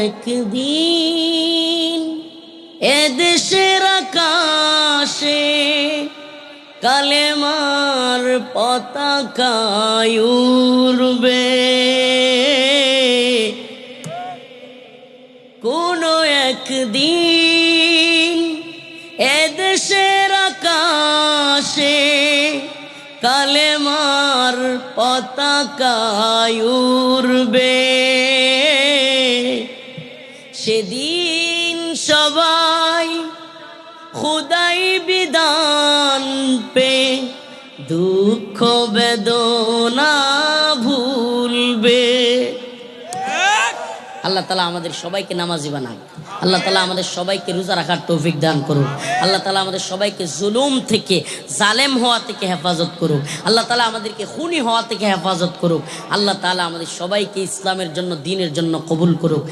একদিন এদেশের আকাশে কালেমার পতাকা উড়বে, কোনো একদিন এদেশের আকাশে কালেমার পতাকা উড়বে। সেদিন সবাই খুদাই বিধান পে দুঃখ বেদনা ভুলবে। আল্লাহ তাআলা আমাদের সবাইকে নামাজি বানাক। আল্লাহ তাআলা আমাদের সবাইকে রোজা রাখার তৌফিক দান করুক। আল্লাহ তাআলা আমাদের সবাইকে জুলুম থেকে, জালেম হওয়া থেকে হেফাজত করুক। আল্লাহ তাআলা আমাদেরকে খুনি হওয়া থেকে হেফাজত করুক। আল্লাহ তাআলা আমাদের সবাইকে ইসলামের জন্য, দ্বীনের জন্য কবুল করুক।